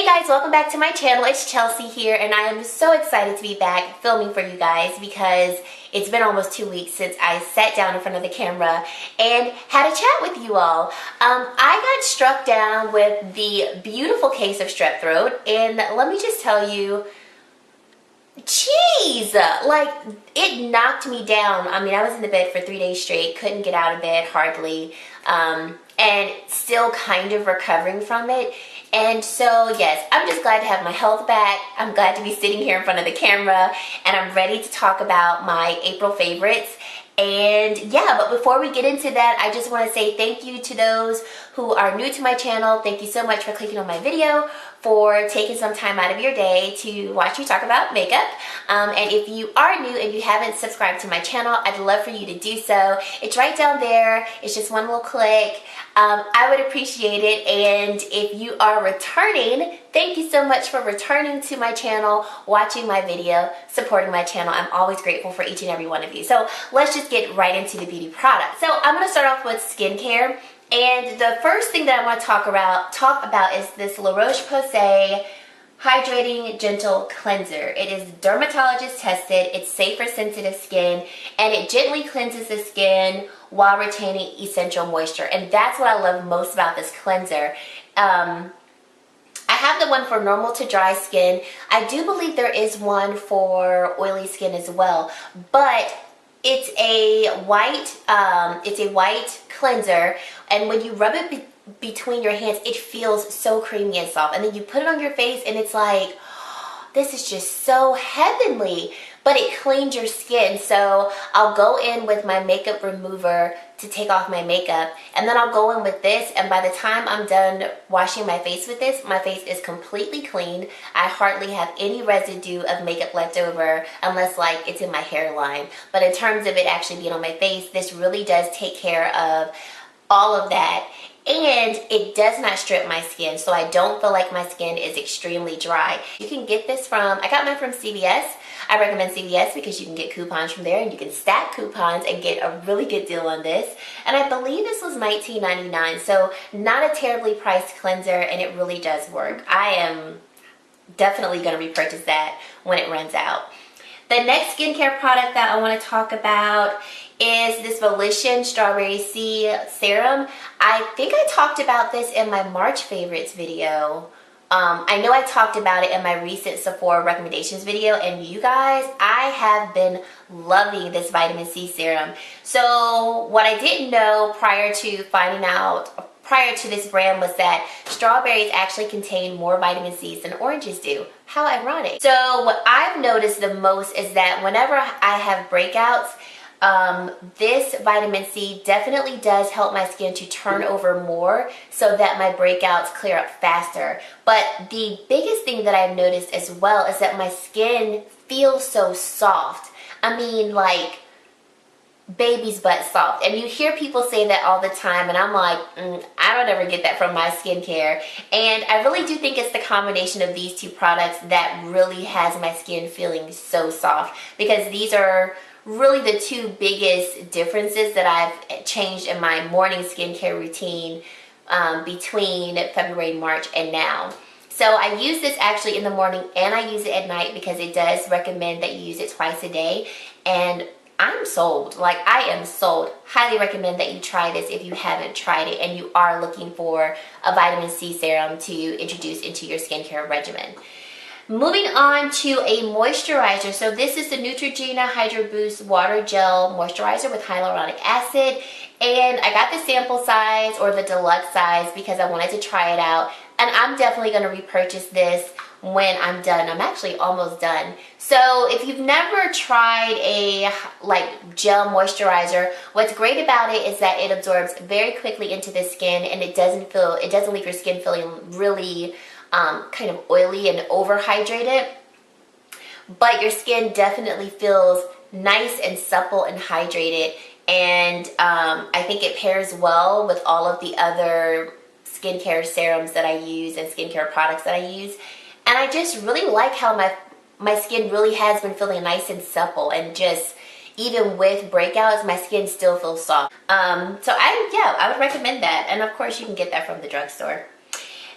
Hey guys, welcome back to my channel. It's Chelsea here, and I am so excited to be back filming for you guys because it's been almost 2 weeks since I sat down in front of the camera and had a chat with you all. I got struck down with the beautiful case of strep throat, and let me just tell you, jeez, like it knocked me down. I mean, I was in the bed for 3 days straight, couldn't get out of bed hardly, and still kind of recovering from it. And so yes, I'm just glad to have my health back. I'm glad to be sitting here in front of the camera, and I'm ready to talk about my April favorites. And yeah, but before we get into that, I just want to say thank you to those who are new to my channel. Thank you so much for clicking on my video, for taking some time out of your day to watch me talk about makeup. And if you are new and you haven't subscribed to my channel, I'd love for you to do so. It's right down there. It's just one little click. I would appreciate it. And if you are returning, thank you so much for returning to my channel, watching my video, supporting my channel. I'm always grateful for each and every one of you. So let's just get right into the beauty product. So I'm going to start off with skincare. And the first thing that I want to talk about is this La-Roche Posay Hydrating Gentle Cleanser. It is dermatologist tested, it's safe for sensitive skin, and it gently cleanses the skin while retaining essential moisture. And that's what I love most about this cleanser. I have the one for normal to dry skin. I do believe there is one for oily skin as well, but it's a white cleanser, and when you rub it between your hands, it feels so creamy and soft. And then you put it on your face, and it's like, oh, this is just so heavenly. But it cleans your skin. So I'll go in with my makeup remover to take off my makeup, and then I'll go in with this, and by the time I'm done washing my face with this, my face is completely clean. I hardly have any residue of makeup left over unless like it's in my hairline. But in terms of it actually being on my face, this really does take care of all of that. And it does not strip my skin, so I don't feel like my skin is extremely dry. You can get this from, I got mine from CVS. I recommend CVS because you can get coupons from there, and you can stack coupons and get a really good deal on this. And I believe this was $19.99, so not a terribly priced cleanser, and it really does work. I am definitely going to repurchase that when it runs out. The next skincare product that I want to talk about is this Volition Strawberry Sea Serum. I think I talked about this in my March favorites video. I know I talked about it in my recent Sephora recommendations video, and you guys, I have been loving this vitamin C serum. So what I didn't know prior to this brand was that strawberries actually contain more vitamin C than oranges do. How ironic. So what I've noticed the most is that whenever I have breakouts, this vitamin C definitely does help my skin to turn over more so that my breakouts clear up faster. But the biggest thing that I've noticed as well is that my skin feels so soft. I mean, like baby's butt soft. And you hear people say that all the time, and I'm like, I don't ever get that from my skincare. And I really do think it's the combination of these two products that really has my skin feeling so soft, because these are really the two biggest differences that I've changed in my morning skincare routine between February, March, and now. So I use this actually in the morning, and I use it at night because it does recommend that you use it twice a day. And I'm sold. Like, I am sold. Highly recommend that you try this if you haven't tried it and you are looking for a vitamin C serum to introduce into your skincare regimen. Moving on to a moisturizer. So this is the Neutrogena Hydro Boost Water Gel Moisturizer with hyaluronic acid. And I got the sample size, or the deluxe size, because I wanted to try it out. And I'm definitely going to repurchase this when I'm done. I'm actually almost done. So if you've never tried a gel moisturizer, what's great about it is that it absorbs very quickly into the skin, and it doesn't leave your skin feeling really kind of oily and overhydrated, but your skin definitely feels nice and supple and hydrated. And I think it pairs well with all of the other skincare serums that I use and skincare products that I use. And I just really like how my skin really has been feeling nice and supple, and just even with breakouts, my skin still feels soft. So I would recommend that. And of course you can get that from the drugstore.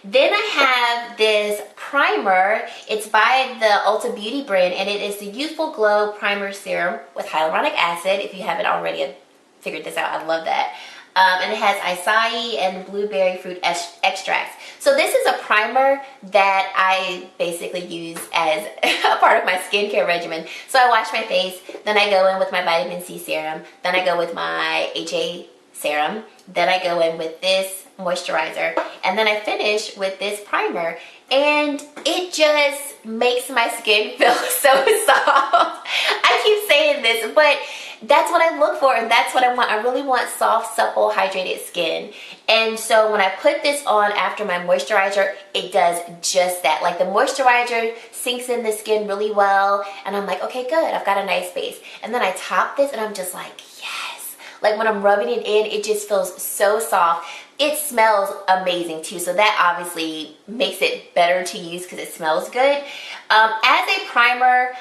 Then I have this primer. It's by the Ulta Beauty brand, and it is the Youthful Glow Primer Serum with hyaluronic acid. If you haven't already figured this out, I love that. And it has acai and blueberry fruit extracts. So this is a primer that I basically use as a part of my skincare regimen. So I wash my face, then I go in with my vitamin C serum, then I go with my HA serum, then I go in with this moisturizer, and then I finish with this primer. And it just makes my skin feel so soft. I keep saying this, but that's what I look for, and that's what I want. I really want soft, supple, hydrated skin. And so when I put this on after my moisturizer, it does just that. Like, the moisturizer sinks in the skin really well, and I'm like, okay, good, I've got a nice base. And then I top this, and I'm just like, yes. Like, when I'm rubbing it in, it just feels so soft. It smells amazing too, so that obviously makes it better to use because it smells good. As a primer,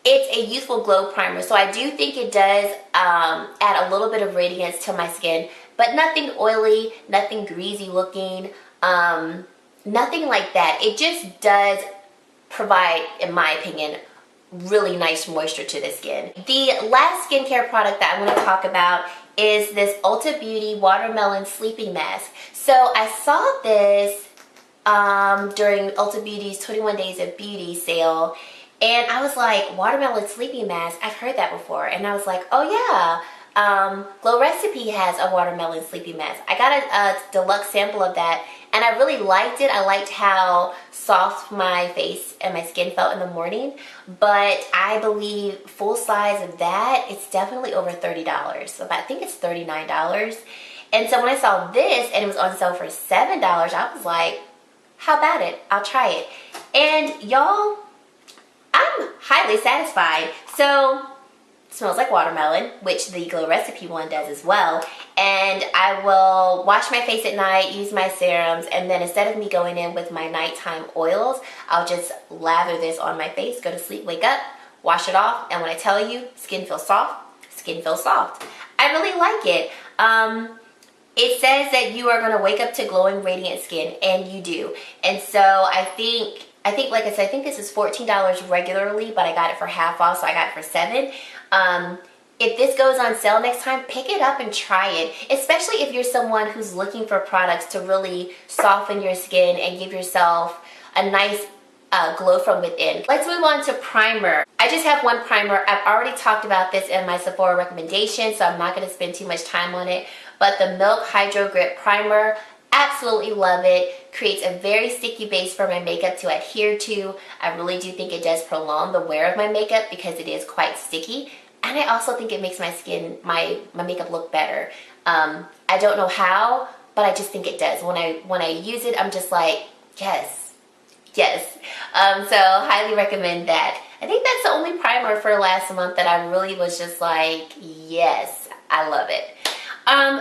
it's a Youthful Glow primer, so I do think it does add a little bit of radiance to my skin, but nothing oily, nothing greasy looking, nothing like that. It just does provide, in my opinion, really nice moisture to the skin. The last skincare product that I want to talk about is this Ulta Beauty Watermelon Sleeping Mask. So I saw this during Ulta Beauty's 21 Days of Beauty sale, and I was like, watermelon sleeping mask, I've heard that before. And I was like, oh yeah, Glow Recipe has a watermelon sleeping mask. I got a deluxe sample of that, and I really liked it. I liked how soft my face and my skin felt in the morning, but I believe full size of that, it's definitely over $30. So I think it's $39. And so when I saw this and it was on sale for $7, I was like, how about it? I'll try it. And y'all, I'm highly satisfied. So it smells like watermelon, which the Glow Recipe one does as well. And I will wash my face at night, use my serums, and then instead of me going in with my nighttime oils, I'll just lather this on my face, go to sleep, wake up, wash it off, and when I tell you, skin feels soft, skin feels soft. I really like it. It says that you are going to wake up to glowing, radiant skin, and you do. And so I think, like I said, I think this is $14 regularly, but I got it for half off, so I got it for $7. If this goes on sale next time, pick it up and try it, especially if you're someone who's looking for products to really soften your skin and give yourself a nice glow from within. Let's move on to primer. I just have one primer. I've already talked about this in my Sephora recommendation, so I'm not going to spend too much time on it, but the Milk Hydro Grip Primer, absolutely love it. Creates a very sticky base for my makeup to adhere to. I really do think it does prolong the wear of my makeup because it is quite sticky. And I also think it makes my skin, my makeup look better. I don't know how, but I just think it does. When I use it, I'm just like, yes, yes. So highly recommend that. I think that's the only primer for last month that I really was just like, yes, I love it.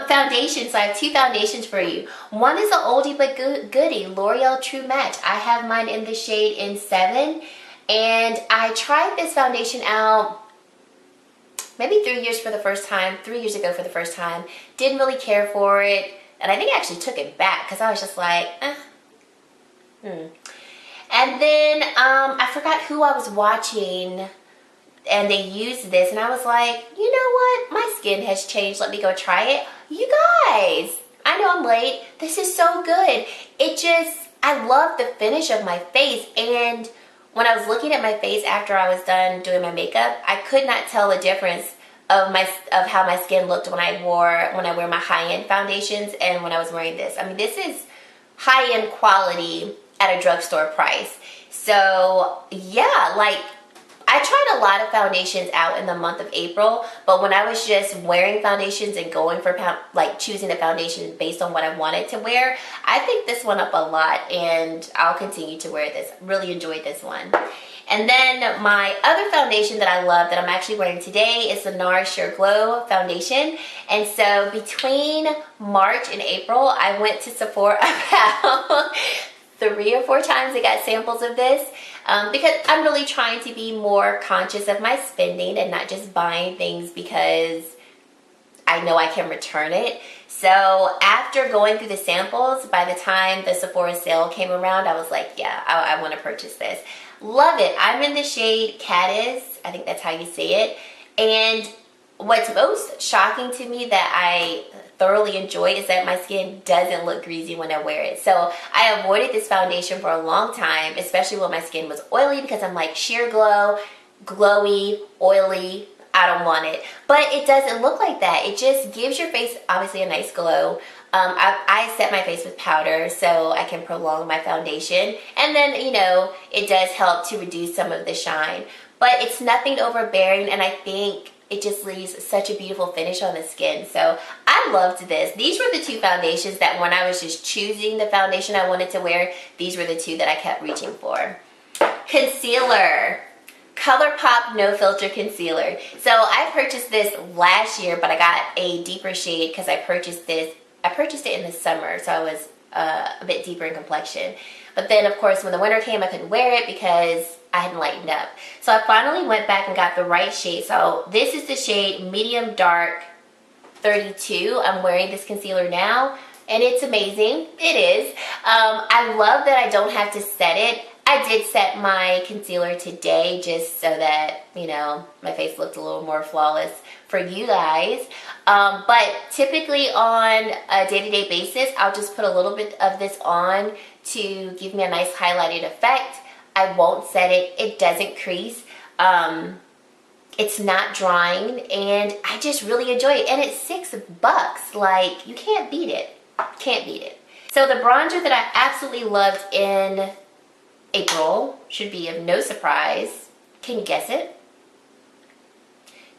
Foundation. So I have two foundations for you. One is an oldie but goodie, L'Oreal True Match. I have mine in the shade in 7, and I tried this foundation out maybe 3 years ago for the first time. Didn't really care for it, and I think I actually took it back because I was just like, And then I forgot who I was watching, and they used this, and I was like, you know what? My skin has changed. Let me go try it. You guys, I know I'm late. This is so good. I love the finish of my face, and when I was looking at my face after I was done doing my makeup, I could not tell the difference of how my skin looked when I wear my high-end foundations and when I was wearing this. I mean, this is high-end quality at a drugstore price. So yeah, like, I tried a lot of foundations out in the month of April, but when I was just wearing foundations and going for choosing a foundation based on what I wanted to wear, I picked this one up a lot, and I'll continue to wear this. Really enjoyed this one. And then my other foundation that I love that I'm actually wearing today is the NARS Sheer Glow foundation. And so between March and April, I went to Sephora about 3 or 4 times. I got samples of this because I'm really trying to be more conscious of my spending and not just buying things because I know I can return it. So after going through the samples, by the time the Sephora sale came around, I was like, yeah, I want to purchase this. Love it. I'm in the shade Cadiz. I think that's how you say it. And what's most shocking to me that I thoroughly enjoy is that my skin doesn't look greasy when I wear it. So I avoided this foundation for a long time, especially when my skin was oily, because I'm like, sheer glow, glowy, oily, I don't want it. But it doesn't look like that. It just gives your face obviously a nice glow. I set my face with powder so I can prolong my foundation, and then, you know, it does help to reduce some of the shine, but it's nothing overbearing, and I think it just leaves such a beautiful finish on the skin. So I loved this. These were the two foundations that when I was just choosing the foundation I wanted to wear, these were the two that I kept reaching for. Concealer. ColourPop No Filter Concealer. So I purchased this last year, but I got a deeper shade because I purchased it in the summer, so I was a bit deeper in complexion. But then, of course, when the winter came, I couldn't wear it because I hadn't lightened up. So I finally went back and got the right shade. So this is the shade Medium Dark 32. I'm wearing this concealer now, and it's amazing. It is. I love that I don't have to set it. I did set my concealer today just so that, you know, my face looked a little more flawless for you guys. But typically on a day-to-day basis, I'll just put a little bit of this on to give me a nice highlighted effect. I won't set it. It doesn't crease. It's not drying, and I just really enjoy it. And it's $6. Like, you can't beat it. Can't beat it. So the bronzer that I absolutely loved in April should be of no surprise. Can you guess it?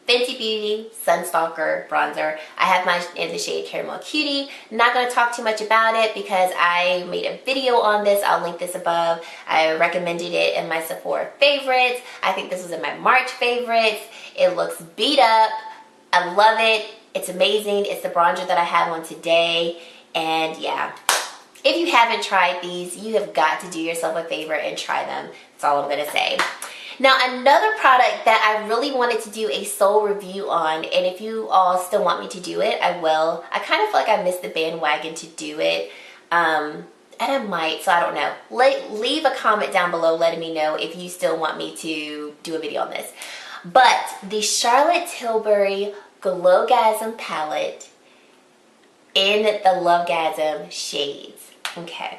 Fenty Beauty Sun Stalk'r bronzer. I have mine in the shade Caramel Cutie. Not going to talk too much about it because I made a video on this. I'll link this above. I recommended it in my Sephora favorites. I think this was in my March favorites. It looks beat up. I love it. It's amazing. It's the bronzer that I have on today. And yeah, if you haven't tried these, you have got to do yourself a favor and try them. That's all I'm going to say. Now, another product that I really wanted to do a sole review on, and if you all still want me to do it, I will. I kind of feel like I missed the bandwagon to do it, and I might, so I don't know. Leave a comment down below letting me know if you still want me to do a video on this. But the Charlotte Tilbury Glowgasm palette in the Lovegasm shades. Okay.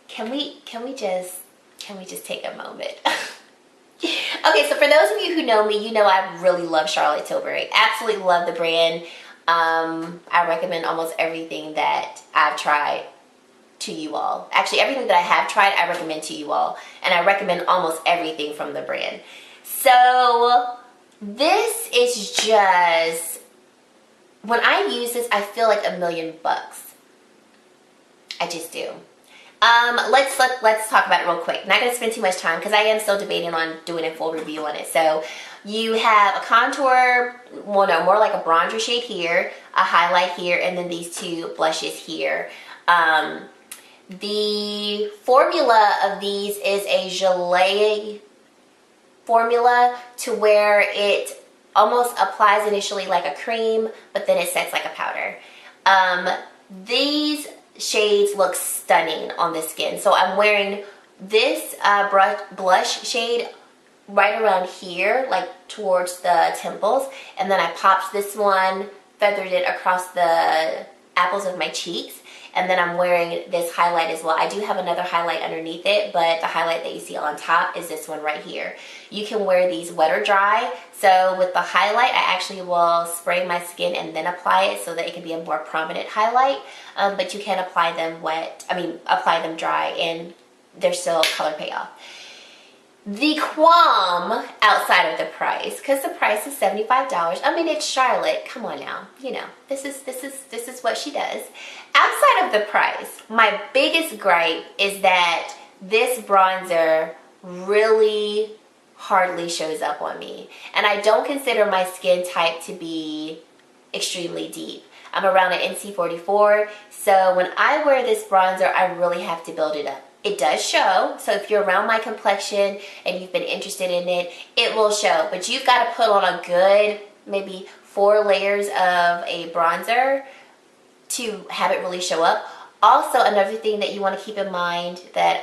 Can we just take a moment? Okay, so for those of you who know me, you know I really love Charlotte Tilbury. Absolutely love the brand. I recommend almost everything that I've tried to you all. Actually, everything that I have tried, I recommend to you all. And I recommend almost everything from the brand. So this is just, when I use this, I feel like $1,000,000. I just do. Let's talk about it real quick. Not gonna spend too much time because I am still debating on doing a full review on it. So you have a contour, well no, more like a bronzer shade here, a highlight here, and then these two blushes here. The formula of these is a gelée formula to where it almost applies initially like a cream, but then it sets like a powder. These shades look stunning on the skin. So I'm wearing this blush shade right around here, like towards the temples, and then I popped this one, feathered it across the apples of my cheeks, and then I'm wearing this highlight as well. I do have another highlight underneath it, but the highlight that you see on top is this one right here. You can wear these wet or dry. So with the highlight, I actually will spray my skin and then apply it so that it can be a more prominent highlight. But you can apply them apply them dry, and they're still color payoff. The qualm outside of the price, because the price is $75. I mean, it's Charlotte. Come on now, you know, this is what she does. Outside of the price, my biggest gripe is that this bronzer really hardly shows up on me, and I don't consider my skin type to be extremely deep. I'm around an NC44, so when I wear this bronzer, I really have to build it up. It does show, so if you're around my complexion and you've been interested in it, it will show. But you've got to put on a good, maybe 4 layers of a bronzer to have it really show up. Also, another thing that you want to keep in mind that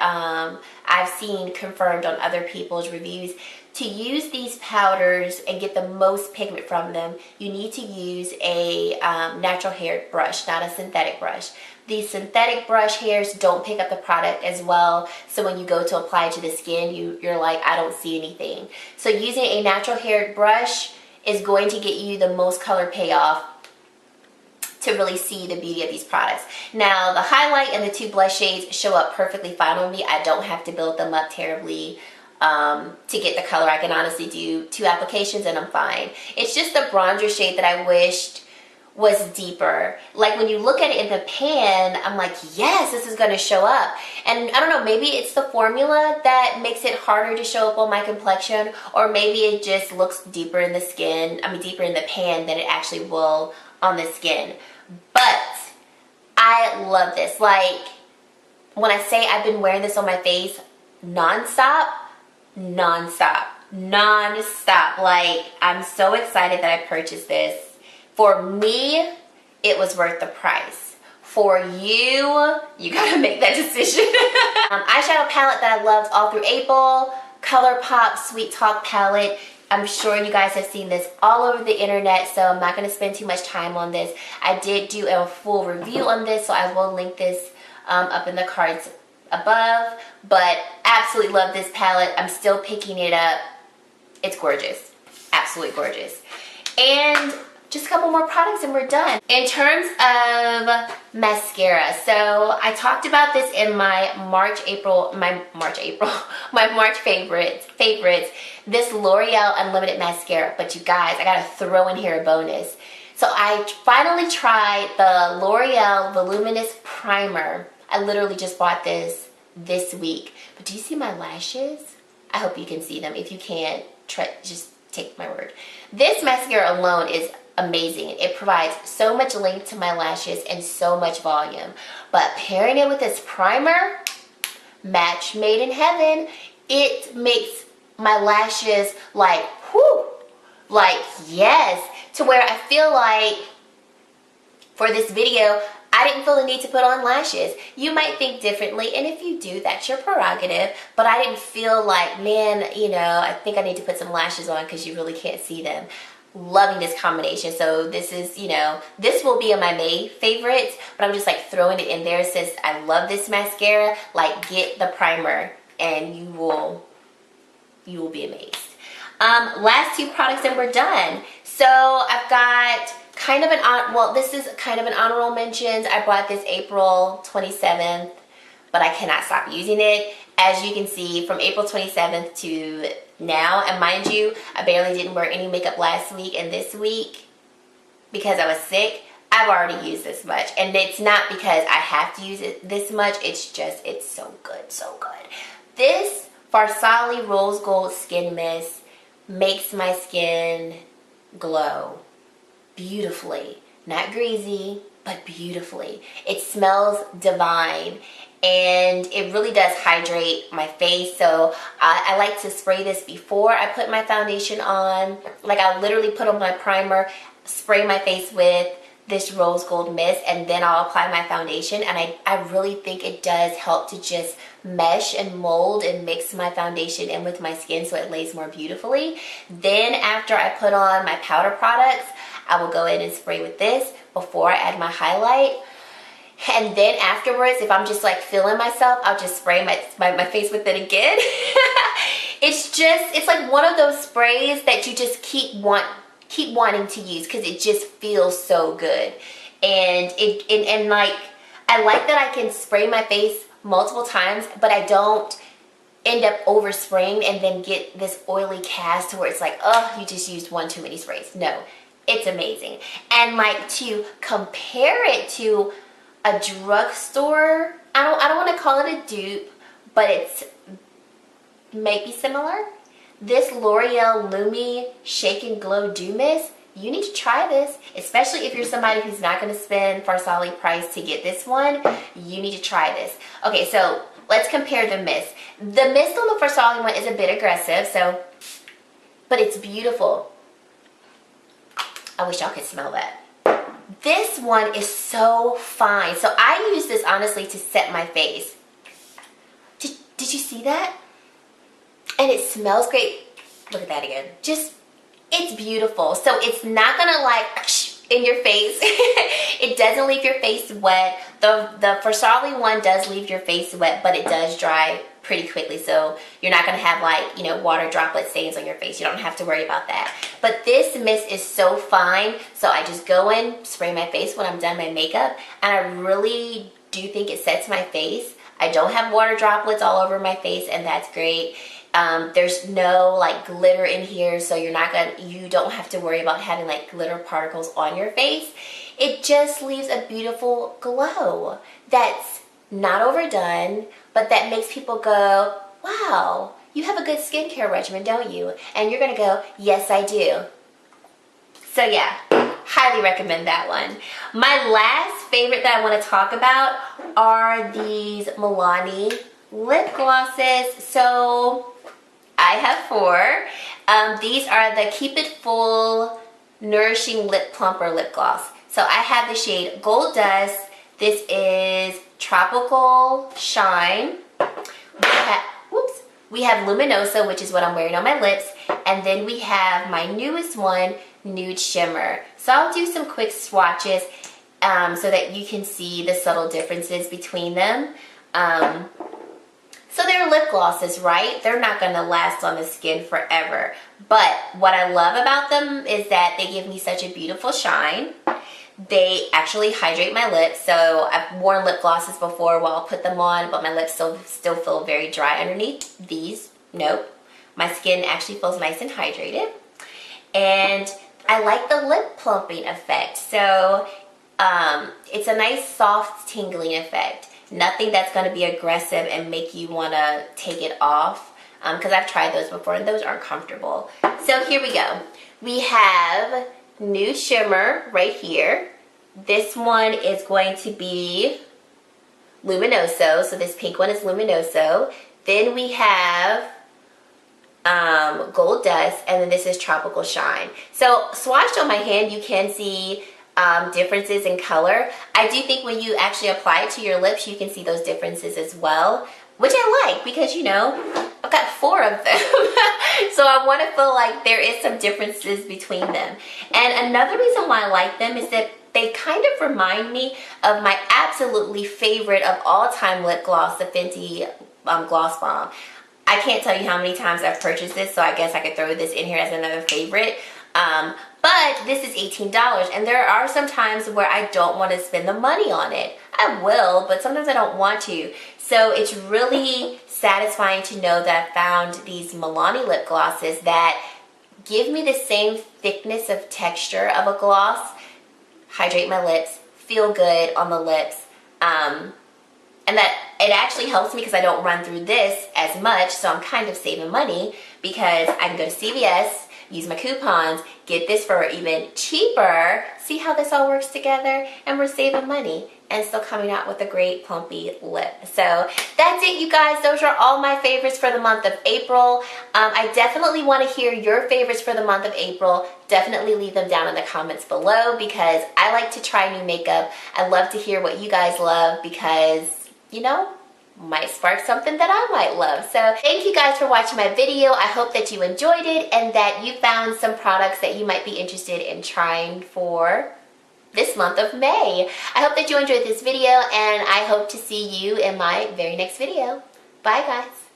I've seen confirmed on other people's reviews, to use these powders and get the most pigment from them, you need to use a natural hair brush, not a synthetic brush. These synthetic brush hairs don't pick up the product as well, so when you go to apply it to the skin, you're like, I don't see anything. So using a natural hair brush is going to get you the most color payoff to really see the beauty of these products. Now, the highlight and the 2 blush shades show up perfectly fine on me. I don't have to build them up terribly to get the color. I can honestly do 2 applications and I'm fine. It's just the bronzer shade that I wished was deeper. Like when you look at it in the pan, I'm like, yes, this is gonna show up. And I don't know, maybe it's the formula that makes it harder to show up on my complexion, or maybe it just looks deeper in the skin, deeper in the pan than it actually will on the skin. But I love this. Like, when I say I've been wearing this on my face non-stop. Like, I'm so excited that I purchased this. For me, it was worth the price. For you, you gotta make that decision. Eyeshadow palette that I loved all through April, ColourPop Sweet Talk palette. I'm sure you guys have seen this all over the internet, so I'm not going to spend too much time on this. I did do a full review on this, so I will link this up in the cards above. But absolutely love this palette. I'm still picking it up. It's gorgeous. Absolutely gorgeous. And just a couple more products and we're done. In terms of mascara, so I talked about this in my March favorites, this L'Oreal Unlimited mascara. But you guys, I gotta throw in here a bonus. So I finally tried the L'Oreal Voluminous primer. I literally just bought this week. But do you see my lashes? I hope you can see them. If you can't, just take my word. This mascara alone is amazing. It provides so much length to my lashes and so much volume. But pairing it with this primer, match made in heaven. It makes my lashes like, whoo, like yes, to where I feel like for this video, I didn't feel the need to put on lashes. You might think differently, and if you do, that's your prerogative, but I didn't feel like, man, you know, I think I need to put some lashes on because you really can't see them. Loving this combination. So this is, you know, this will be in my May favorites, but I'm just like throwing it in there since I love this mascara. Like, get the primer and you will be amazed. Last 2 products and we're done. So I've got kind of this is kind of an honorable mentions. I bought this April 27th, but I cannot stop using it. As you can see, from April 27th to now, and mind you, I barely didn't wear any makeup last week and this week because I was sick. I've already used this much, and it's not because I have to use it this much. It's just, it's so good, so good. This Farsali Rose Gold Skin Mist makes my skin glow beautifully. Not greasy, but beautifully. It smells divine. And it really does hydrate my face. So I like to spray this before I put my foundation on. Like, I literally put on my primer, spray my face with this rose gold mist, and then I'll apply my foundation. And I really think it does help to just mesh and mold and mix my foundation in with my skin so it lays more beautifully. Then after I put on my powder products, I will go in and spray with this before I add my highlight. And then afterwards, if I'm just like feeling myself, I'll just spray my face with it again. It's like one of those sprays that you just keep wanting to use because it just feels so good. And like, I like that I can spray my face multiple times, but I don't end up overspraying and then get this oily cast to where it's like, oh, you just used one too many sprays. No, it's amazing. And like, to compare it to a drugstore, I don't want to call it a dupe, but it's maybe similar. This L'Oreal Lumi Shake and Glow Dew Mist, you need to try this, especially if you're somebody who's not going to spend Farsali price to get this one. You need to try this. Okay, so let's compare the mist. The mist on the Farsali one is a bit aggressive, but it's beautiful. I wish y'all could smell that. This one is so fine. So I use this honestly to set my face. Did you see that? And it smells great. Look at that again. Just, it's beautiful. So it's not gonna like in your face. It doesn't leave your face wet. The Farsali one does leave your face wet, but it does dry pretty quickly. So you're not gonna have like, you know, water droplet stains on your face. You don't have to worry about that. But this mist is so fine. So I just go in, spray my face when I'm done my makeup, and I really do think it sets my face. I don't have water droplets all over my face, and that's great. There's no like glitter in here, so you don't have to worry about having like glitter particles on your face. It just leaves a beautiful glow that's not overdone, but that makes people go, wow, you have a good skincare regimen, don't you? And you're gonna go, yes, I do. So yeah, highly recommend that one. My last favorite that I want to talk about are these Milani lip glosses. So I have 4. These are the Keep It Full Nourishing Lip Plumper Lip Gloss. So I have the shade Gold Dust. This is Tropical Shine. We have Luminosa, which is what I'm wearing on my lips. And then we have my newest one, Nude Shimmer. So I'll do some quick swatches so that you can see the subtle differences between them. So they're lip glosses, right? They're not going to last on the skin forever. But what I love about them is that they give me such a beautiful shine. They actually hydrate my lips. So I've worn lip glosses before while I'll put them on, but my lips still feel very dry underneath. These, nope. My skin actually feels nice and hydrated. And I like the lip plumping effect. So it's a nice soft tingling effect. Nothing that's going to be aggressive and make you want to take it off, because I've tried those before and those aren't comfortable. So here we go. We have Nude Shimmer right here. This one is going to be Luminoso. So this pink one is Luminoso. Then we have Gold Dust, and then this is Tropical Shine. So swatched on my hand, you can see differences in color. I do think when you actually apply it to your lips, you can see those differences as well, which I like because, you know, I've got 4 of them. So I want to feel like there is some differences between them. And another reason why I like them is that they kind of remind me of my absolutely favorite of all time lip gloss, the Fenty Gloss Bomb. I can't tell you how many times I've purchased this, so I guess I could throw this in here as another favorite. But this is $18, and there are some times where I don't want to spend the money on it. I will, but sometimes I don't want to. So it's really satisfying to know that I found these Milani lip glosses that give me the same thickness of texture of a gloss, hydrate my lips, feel good on the lips, and that it actually helps me because I don't run through this as much, so I'm kind of saving money because I can go to CVS, use my coupons, get this for even cheaper. See how this all works together? And we're saving money and still coming out with a great plumpy lip. So that's it, you guys. Those are all my favorites for the month of April. I definitely want to hear your favorites for the month of April. Definitely leave them down in the comments below because I like to try new makeup. I love to hear what you guys love because, you know, might spark something that I might love. So thank you guys for watching my video. I hope that you enjoyed it and that you found some products that you might be interested in trying for this month of May. I hope that you enjoyed this video and I hope to see you in my very next video. Bye guys.